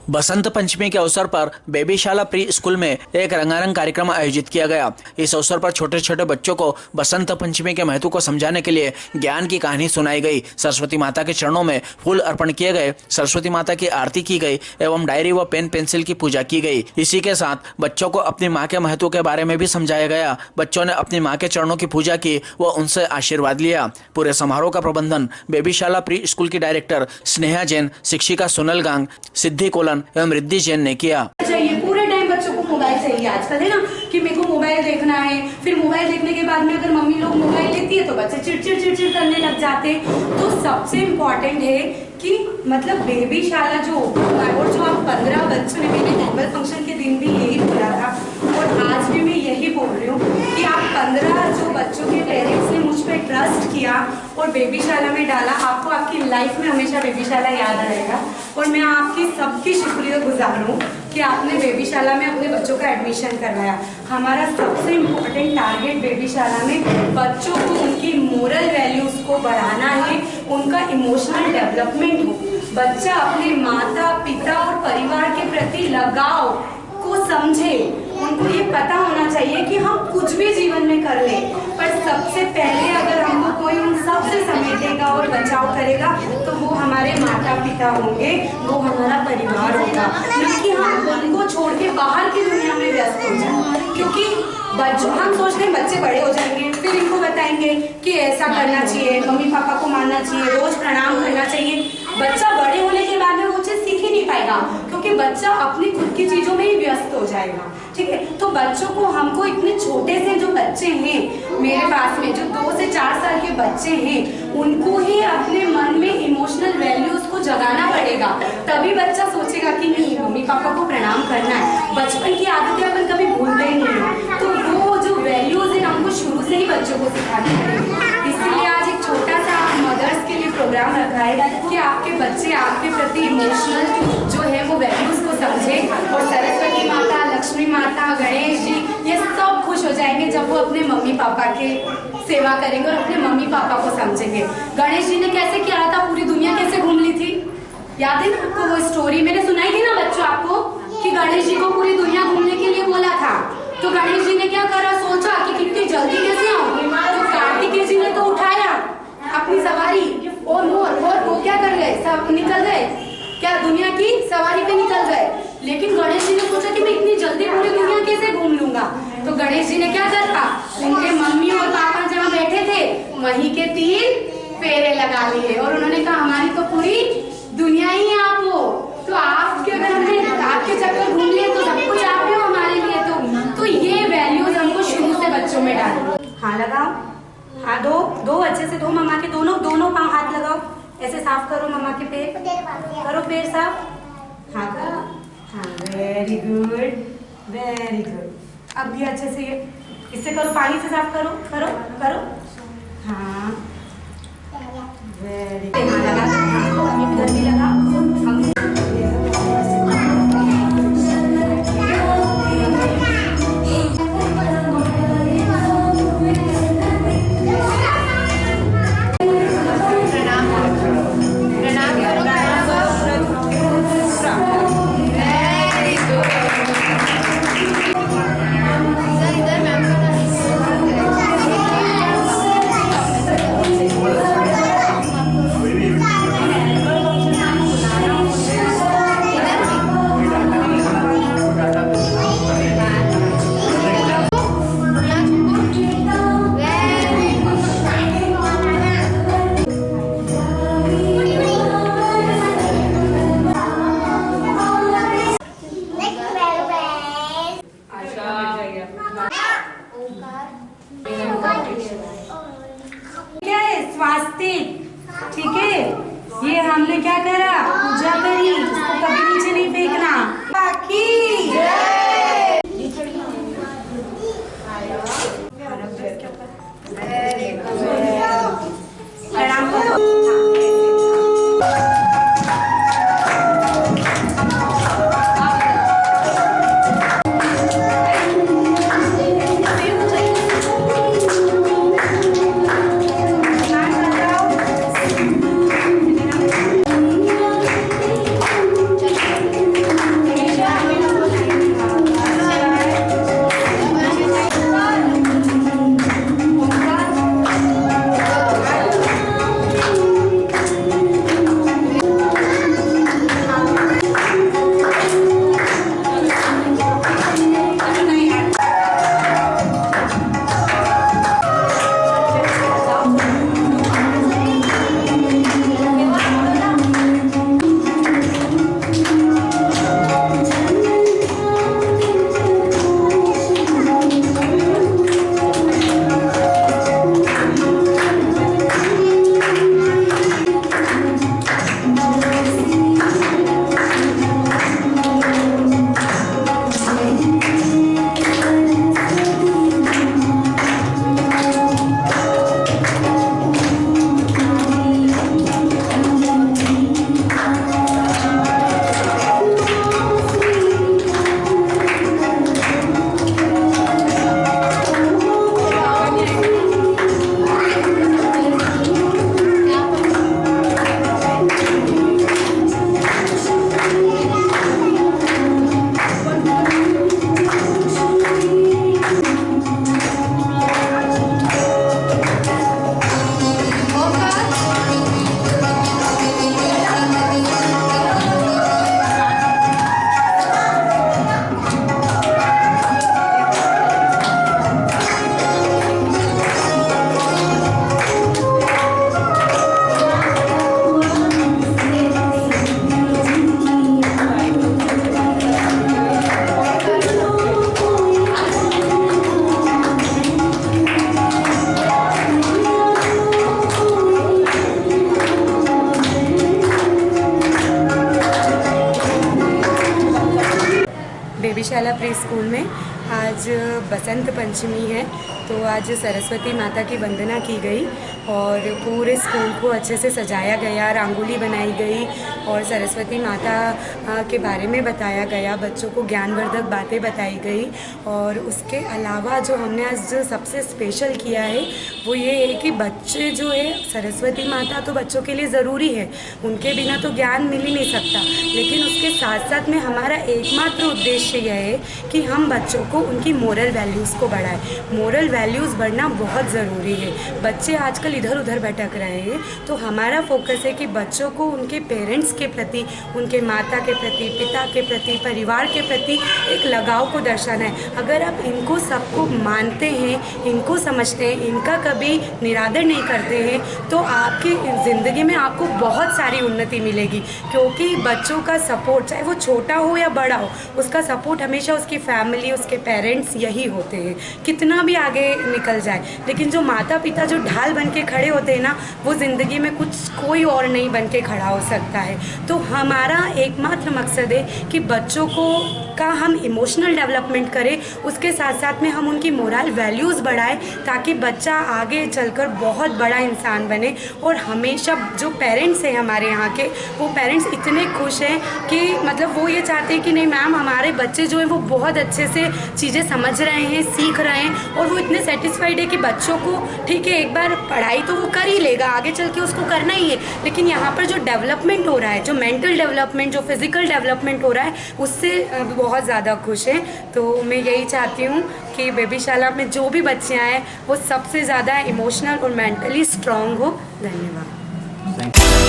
बसंत पंचमी के अवसर पर बेबीशाला प्री स्कूल में एक रंगारंग कार्यक्रम आयोजित किया गया। इस अवसर पर छोटे छोटे बच्चों को बसंत पंचमी के महत्व को समझाने के लिए ज्ञान की कहानी सुनाई गई। सरस्वती माता के चरणों में फूल अर्पण किए गए, सरस्वती माता की आरती की गई एवं डायरी व पेन पेंसिल की पूजा की गई। इसी के साथ बच्चों को अपनी माँ के महत्व के बारे में भी समझाया गया। बच्चों ने अपनी माँ के चरणों की पूजा की व उनसे आशीर्वाद लिया। पूरे समारोह का प्रबंधन बेबीशाला प्री स्कूल की डायरेक्टर स्नेहा जैन, शिक्षिका सोनल गांग, सिद्धि कोलन एवं रिद्धि जैन ने किया। चाहिए पूरे टाइम बच्चों को मोबाइल चाहिए आजकल, है ना, कि मेरे को मोबाइल देखना है। फिर मोबाइल देखने के बाद में अगर मम्मी लोग मोबाइल लेती है तो बच्चे चिड़चिड़ करने लग जाते। तो सबसे इम्पोर्टेंट है कि मतलब बेबीशाला जो और जो आप 15 बच्चों ने, मैंने एनुअल फंक्शन के दिन भी यही बोला था और आज भी मैं यही बोल रही हूँ कि आप 15 जो बच्चों के पेरेंट्स ने मुझ पर ट्रस्ट किया और बेबीशाला में डाला, आपको आपकी लाइफ में हमेशा बेबीशाला याद रहेगा। और मैं आपकी सबकी शुक्रियागुजार हूँ कि आपने बेबीशाला में अपने बच्चों का एडमिशन करवाया। हमारा सबसे इम्पोर्टेंट टारगेट बेबीशाला में बच्चों को उनकी मोरल वैल्यूज को बढ़ाना है, उनका इमोशनल डेवलपमेंट हो, बच्चा अपने माता पिता और परिवार के प्रति लगाव को समझे। उनको ये पता होना चाहिए कि हम कुछ भी जीवन में कर ले, पर सबसे पहले अगर हमको कोई उन सबसे समेटेगा और बचाव करेगा तो वो हमारे माता पिता होंगे, वो हमारा परिवार होगा, न कि हम उनको छोड़ के बाहर की दुनिया में व्यस्त हो जाए। क्योंकि हम सोचते हैं बच्चे बड़े हो जाएंगे फिर इनको बताएंगे कि ऐसा करना चाहिए, मम्मी पापा को मानना चाहिए, रोज प्रणाम करना चाहिए। बच्चा बड़े होने के बाद में वो चीज सीख ही नहीं पाएगा क्योंकि बच्चा अपनी खुद की चीजों में ही व्यस्त हो जाएगा। ठीक है, तो बच्चों को हमको इतने छोटे से जो बच्चे हैं मेरे पास में, जो 2 से 4 साल के बच्चे हैं, उनको ही अपने मन में इमोशनल वैल्यूज को जगाना पड़ेगा। तभी बच्चा सोचेगा कि नहीं, मम्मी पापा को प्रणाम करना है। बचपन की आदतें अपन कभी भूलते ही नहीं, तो वो जो वैल्यूज है हमको शुरू से ही बच्चों को सिखानी पड़ेगी। इसीलिए आज एक छोटा सा मदर्स के लिए प्रोग्राम रखा है कि आपके बच्चे आपके प्रति इमोशनल जो है वो वैल्यूज को समझे। और सरस्वती माता, लक्ष्मी माता, गणेश जी, ये सब खुश हो जाएंगे जब वो अपने मम्मी पापा के सेवा करेंगे और अपने मम्मी पापा को समझेंगे। गणेश जी ने कैसे किया था, पूरी दुनिया कैसे घूम ली थी, याद है ना आपको वो स्टोरी? मैंने सुनाई थी ना बच्चों आपको कि गणेश जी को पूरी दुनिया घूमने के लिए बोला था। तो गणेश जी ने क्या करा, सोचा कि कितनी जल्दी कैसे आऊं, तो कार्तिकेय जी ने तो उठाया अपनी सवारी और वो क्या कर गए, सब निकल गए, क्या दुनिया की सवारी पे निकल गए। लेकिन गणेश जी ने सोचा कि मैं इतनी जल्दी पूरी दुनिया कैसे घूम लूंगा। तो गणेश जी ने क्या करा, उनके मम्मी और पापा जहाँ बैठे थे वहीं के 3 फेरे लगा लिए और उन्होंने कहा हमारी तो पूरी दुनिया ही है आप हो, तो आपके अगर हमने आपके चक्कर घूम लिए तो सब कुछ आप हो हमारे लिए। तो ये वैल्यूज हमको शुरू से बच्चों में डालो। हाँ लगाओ, हाँ दो अच्छे से, दो मम्मा के दोनों पाँव हाथ लगाओ, ऐसे साफ करो मम्मा के पैर, करो पैर साफ, हाँ करो, हाँ वेरी गुड वेरी गुड। अब भी अच्छे से ये इससे करो, पानी से साफ करो करो करो, हाँ वेरी गुड। हाँ लगा, हाँ इधर भी लगा। बेबीशाला प्री स्कूल में आज बसंत पंचमी है, तो आज सरस्वती माता की वंदना की गई और पूरे स्कूल को अच्छे से सजाया गया, रंगोली बनाई गई और सरस्वती माता के बारे में बताया गया, बच्चों को ज्ञानवर्धक बातें बताई गई। और उसके अलावा जो हमने आज जो सबसे स्पेशल किया है वो ये है कि बच्चे जो है, सरस्वती माता तो बच्चों के लिए ज़रूरी है, उनके बिना तो ज्ञान मिल ही नहीं सकता, लेकिन उसके साथ साथ में हमारा एकमात्र उद्देश्य यह है कि हम बच्चों को उनकी मोरल वैल्यूज़ को बढ़ाएं। मोरल वैल्यूज़ बढ़ना बहुत ज़रूरी है। बच्चे आजकल इधर उधर भटक रहे हैं, तो हमारा फोकस है कि बच्चों को उनके पेरेंट्स के प्रति, उनके माता के प्रति, पिता के प्रति, परिवार के प्रति एक लगाव को दर्शाना है। अगर आप इनको सबको मानते हैं, इनको समझते हैं, इनका कभी निरादर नहीं करते हैं, तो आपकी ज़िंदगी में आपको बहुत सारी उन्नति मिलेगी, क्योंकि बच्चों का सपोर्ट, चाहे वो छोटा हो या बड़ा हो, उसका सपोर्ट हमेशा उसकी फैमिली, उसके पेरेंट्स यही होते हैं, कितना भी आगे निकल जाए। लेकिन जो माता पिता जो ढाल बन के खड़े होते हैं ना, वो ज़िंदगी में कोई और नहीं बन के खड़ा हो सकता है। तो हमारा एकमात्र मकसद है कि बच्चों का हम इमोशनल डेवलपमेंट करें, उसके साथ साथ में हम उनकी मोरल वैल्यूज़ बढ़ाएं, ताकि बच्चा आगे चलकर बहुत बड़ा इंसान बने। और हमेशा जो पेरेंट्स हैं हमारे यहाँ के, वो पेरेंट्स इतने खुश हैं कि मतलब वो ये चाहते हैं कि नहीं मैम, हमारे बच्चे जो हैं वो बहुत अच्छे से चीज़ें समझ रहे हैं, सीख रहे हैं, और वो इतने सेटिस्फाइड है कि बच्चों को ठीक है, एक बार पढ़ाई तो वो कर ही लेगा, आगे चल के उसको करना ही है, लेकिन यहाँ पर जो डेवलपमेंट हो रहा है, जो मेंटल डेवलपमेंट, जो फिज़िकल डेवलपमेंट हो रहा है, उससे बहुत ज़्यादा खुश हैं। तो मैं यही चाहती हूँ कि बेबीशाला में जो भी बच्चे आए वो सबसे ज़्यादा इमोशनल और मेंटली स्ट्रॉन्ग हो। धन्यवाद।